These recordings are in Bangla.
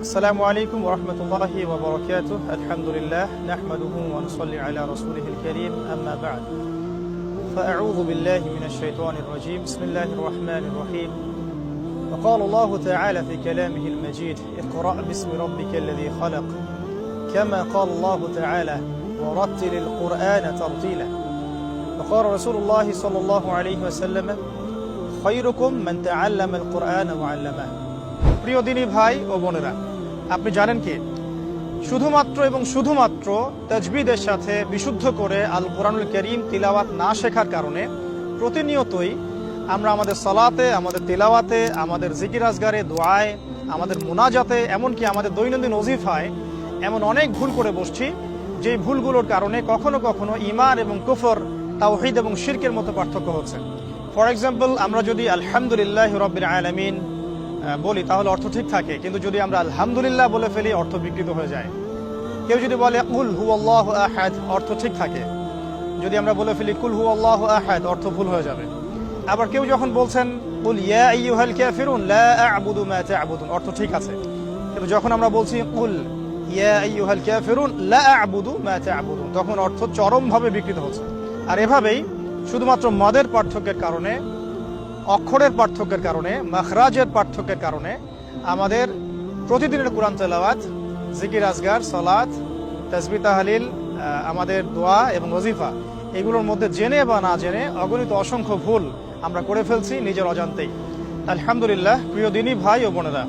السلام عليكم ورحمة الله وبركاته. الحمد لله نحمده ونصلي على رسوله الكريم أما بعد فأعوذ بالله من الشيطان الرجيم. بسم الله الرحمن الرحيم. وقال الله تعالى في كلامه المجيد اقرأ باسم ربك الذي خلق كما قال الله تعالى ورتل القرآن ترتيلا. وقال رسول الله صلى الله عليه وسلم خيركم من تعلم القرآن وعلمه. প্রিয় দিনী ভাই ও বোনেরা, আপনি জানেন কি শুধুমাত্র তাজবিদের সাথে বিশুদ্ধ করে আল কোরআনুল কারীম তিলাওয়াত না শেখার কারণে প্রতিনিয়তই আমরা আমাদের সালাতে, আমাদের তিলাওয়াতে, আমাদের জিকির আজগারে, দোয়ায়, আমাদের মুনাজাতে, এমনকি আমাদের দৈনন্দিন ওজিফায় এমন অনেক ভুল করে বসছি, যে ভুলগুলোর কারণে কখনো কখনো ঈমান এবং কুফর, তাওহীদ এবং শিরকের মতো পার্থক্য হচ্ছে। ফর এক্সাম্পল, আমরা যদি আলহামদুলিল্লাহ রাব্বিল আলামিন বলি তাহলে অর্থ ঠিক থাকে, কিন্তু যদি আমরা আলহামদুলিল্লাহ বলে ফেলি অর্থ বিকৃত হয়ে যায়। কেউ যদি বলে কুল হুয়াল্লাহু আহাদ, অর্থ ঠিক থাকে। যদি আমরা বলে ফেলি কুল হুয়াল্লাহু আহাদ, অর্থ ভুল হয়ে যাবে। আবার কেউ যখন বলছেন কুল ইয়া আইয়ুহাল কাফিরুন লা আ'বুদু মা তা'বুদুন, অর্থ ঠিক আছে। কিন্তু যখন আমরা বলছি কুল ইয়া আইয়ুহাল কাফিরুন লা আ'বুদু মা তা'বুদুন, তখন অর্থ চরমভাবে বিকৃত হচ্ছে। আর এভাবেই শুধুমাত্র মদের পার্থক্যের কারণে, অক্ষরের পার্থক্যের কারণে, মাখরাজের পার্থক্যের কারণে আমাদের প্রতিদিনের কোরআন তেলাওয়াত, জিকির আজগার, সালাত, তাসবিহ তাহলিল, আমাদের দোয়া এবং ওজিফা, এগুলোর মধ্যে জেনে বা না জেনে অগণিত অসংখ্য ভুল আমরা করে ফেলছি নিজের অজান্তেই। আলহামদুলিল্লাহ, প্রিয় দিনী ভাই ও বোনেরা,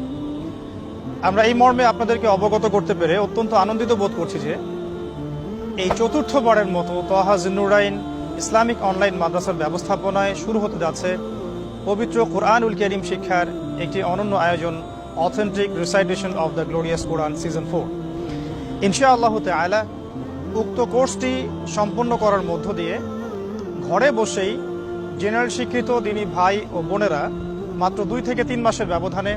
আমরা এই মর্মে আপনাদেরকে অবগত করতে পেরে অত্যন্ত আনন্দিত বোধ করছি যে এই চতুর্থবারের মতো তহা জিন্নুরাইন ইসলামিক অনলাইন মাদ্রাসার ব্যবস্থাপনায় শুরু হতে যাচ্ছে পবিত্র কোরআনুল কারীম শিক্ষার একটি অনন্য আয়োজন, authentic recitation of the glorious Quran season 4। ইনশাআল্লাহ তাআলা উক্ত কোর্সটি সম্পন্ন করার মধ্য দিয়ে ঘরে বসেই জেনারেল শিক্ষিত দিনী ভাই ও বোনেরা মাত্র 2 থেকে 3 মাসের ব্যবধানে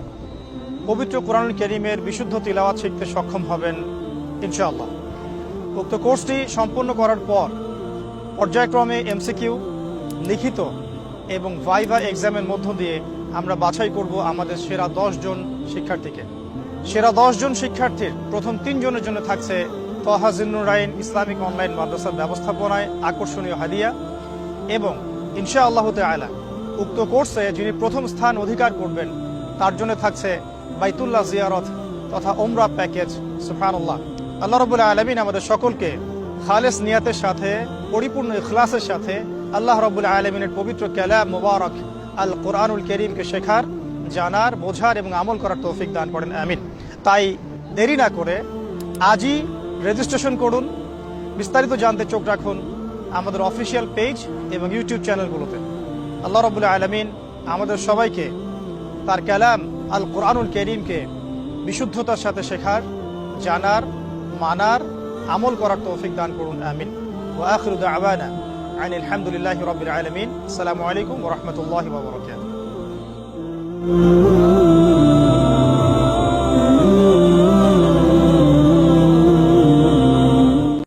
পবিত্র কোরআনুল কারীমের বিশুদ্ধ তিলাওয়াত শিখতে সক্ষম হবেন ইনশাআল্লাহ। উক্ত কোর্সটি সম্পন্ন করার পর পর্যায়ক্রমে এমসিকিউ, লিখিত এবং ভাইভা এক্সামের মধ্য দিয়ে আমরা বাছাই করব আমাদের সেরা 10 জন শিক্ষার্থীকে। সেরা 10 জন শিক্ষার্থীর প্রথম 3 জনের জন্য থাকছে তহা জিন্নুরাইন ইসলামিক অনলাইন মাদ্রাসার ব্যবস্থাপনায় আকর্ষণীয় হাদিয়া, এবং ইনশাআল্লাহ তাআলা উক্ত কোর্সে যিনি প্রথম স্থান অধিকার করবেন তার জন্য থাকছে বাইতুল্লাহ জিয়ারত তথা উমরা প্যাকেজ। সুবহানাল্লাহ। আল্লাহ রাব্বুল আলামিন আমাদের সকলকে খালেস নিয়াতের সাথে, পরিপূর্ণ ইখলাসের সাথে আল্লাহ রাব্বুল আলামিনের পবিত্র কালাম মুবারক আল কোরআনুল কারীমকে শেখার, জানার, বোঝার এবং আমল করার তৌফিক দান করেন, আমিন। তাই দেরি না করে আজই রেজিস্ট্রেশন করুন। বিস্তারিত জানতে চোখ রাখুন আমাদের অফিসিয়াল পেজ এবং ইউটিউব চ্যানেলগুলোতে। আল্লাহ রাব্বুল আলামিন আমাদের সবাইকে তার কালাম আল কোরআনুল কারীমকে বিশুদ্ধতার সাথে শেখার, জানার, মানার, আমল করার তৌফিক দান করুন, আমিন। ওয়া আখিরু দাওয়ানা আনিল হামদুলিল্লাহি রাব্বিল আলামিন। আসসালামু আলাইকুম ওয়া রাহমাতুল্লাহি ওয়া বারাকাতুহু।